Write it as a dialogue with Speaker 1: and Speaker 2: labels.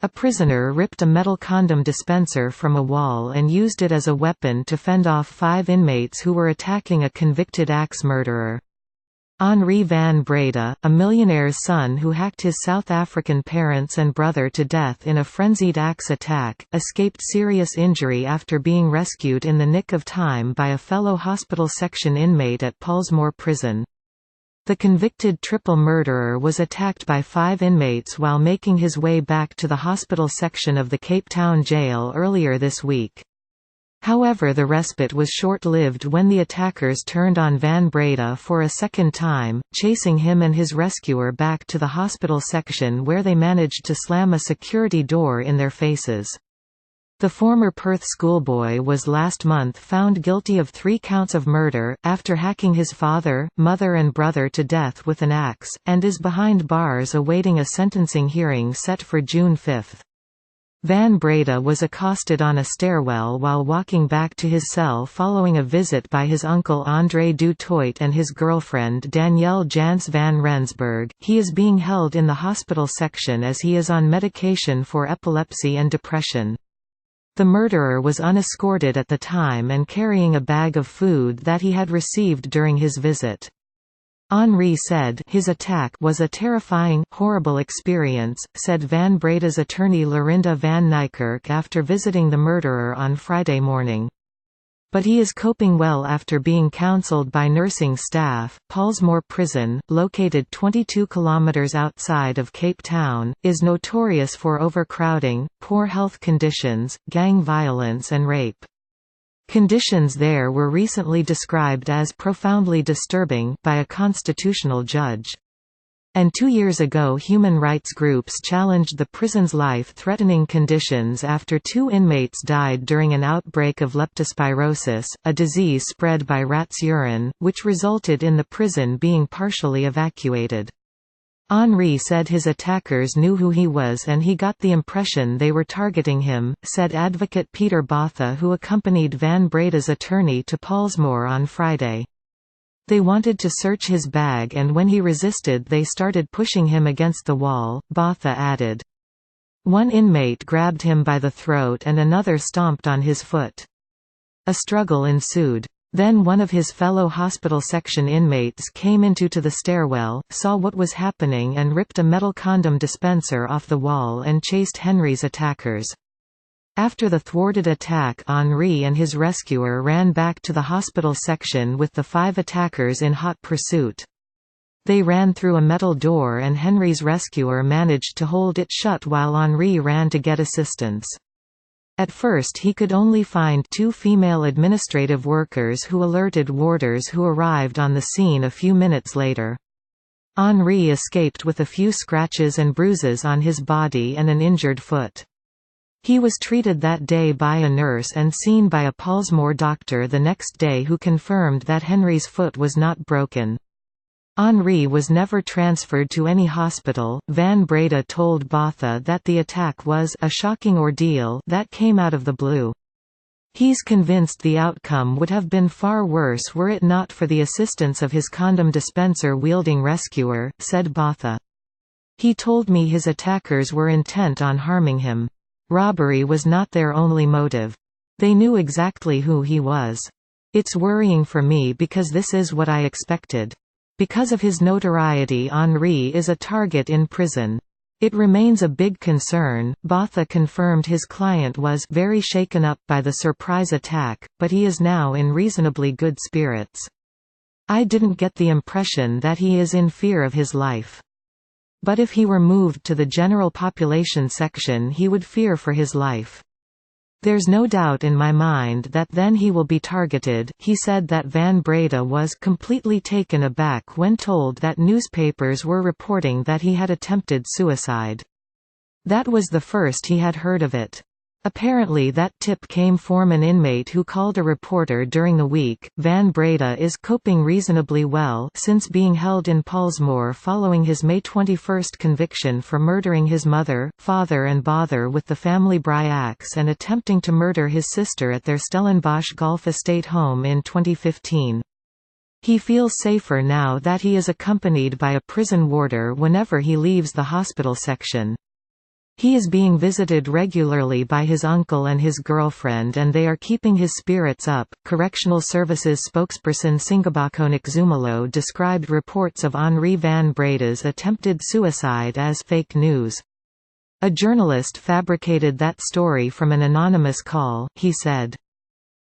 Speaker 1: A prisoner ripped a metal condom dispenser from a wall and used it as a weapon to fend off 5 inmates who were attacking a convicted axe murderer. Henri van Breda, a millionaire's son who hacked his South African parents and brother to death in a frenzied axe attack, escaped serious injury after being rescued in the nick of time by a fellow hospital section inmate at Pollsmoor Prison. The convicted triple murderer was attacked by 5 inmates while making his way back to the hospital section of the Cape Town jail earlier this week. However, the respite was short-lived when the attackers turned on Van Breda for a second time, chasing him and his rescuer back to the hospital section where they managed to slam a security door in their faces. The former Perth schoolboy was last month found guilty of 3 counts of murder, after hacking his father, mother and brother to death with an axe, and is behind bars awaiting a sentencing hearing set for June 5. Van Breda was accosted on a stairwell while walking back to his cell following a visit by his uncle André du Toit and his girlfriend Danielle Jans van Rensburg. He is being held in the hospital section as he is on medication for epilepsy and depression. The murderer was unescorted at the time and carrying a bag of food that he had received during his visit. Henri said, "His attack was a terrifying, horrible experience," said Van Breda's attorney Lorinda van Niekerk after visiting the murderer on Friday morning. But he is coping well after being counseled by nursing staff. Pollsmoor Prison, located 22 kilometers outside of Cape Town, is notorious for overcrowding, poor health conditions, gang violence and rape. Conditions there were recently described as profoundly disturbing by a constitutional judge. And 2 years ago human rights groups challenged the prison's life-threatening conditions after 2 inmates died during an outbreak of leptospirosis, a disease spread by rats' urine, which resulted in the prison being partially evacuated. Henri said his attackers knew who he was and he got the impression they were targeting him, said advocate Peter Botha, who accompanied Van Breda's attorney to Pollsmoor on Friday. They wanted to search his bag and when he resisted they started pushing him against the wall, Botha added. One inmate grabbed him by the throat and another stomped on his foot. A struggle ensued. Then one of his fellow hospital section inmates came into the stairwell, saw what was happening and ripped a metal condom dispenser off the wall and chased Henri's attackers. After the thwarted attack, Henri and his rescuer ran back to the hospital section with the 5 attackers in hot pursuit. They ran through a metal door and Henri's rescuer managed to hold it shut while Henri ran to get assistance. At first he could only find 2 female administrative workers who alerted warders who arrived on the scene a few minutes later. Henri escaped with a few scratches and bruises on his body and an injured foot. He was treated that day by a nurse and seen by a Pollsmoor doctor the next day who confirmed that Henri's foot was not broken. Henri was never transferred to any hospital. Van Breda told Botha that the attack was a shocking ordeal that came out of the blue. He's convinced the outcome would have been far worse were it not for the assistance of his condom dispenser-wielding rescuer, said Botha. He told me his attackers were intent on harming him. Robbery was not their only motive. They knew exactly who he was. It's worrying for me because this is what I expected. Because of his notoriety, Henri is a target in prison. It remains a big concern. Botha confirmed his client was very shaken up by the surprise attack, but he is now in reasonably good spirits. I didn't get the impression that he is in fear of his life. But if he were moved to the general population section he would fear for his life. There's no doubt in my mind that then he will be targeted. He said that Van Breda was completely taken aback when told that newspapers were reporting that he had attempted suicide. That was the first he had heard of it. Apparently that tip came from an inmate who called a reporter during the week. Van Breda is coping reasonably well since being held in Pollsmoor following his May 21 conviction for murdering his mother, father and brother with the family Bry axe and attempting to murder his sister at their Stellenbosch Golf Estate home in 2015. He feels safer now that he is accompanied by a prison warder whenever he leaves the hospital section. He is being visited regularly by his uncle and his girlfriend and they are keeping his spirits up. Correctional Services spokesperson Singabakonik Zumalo described reports of Henri van Breda's attempted suicide as fake news. "A journalist fabricated that story from an anonymous call," he said.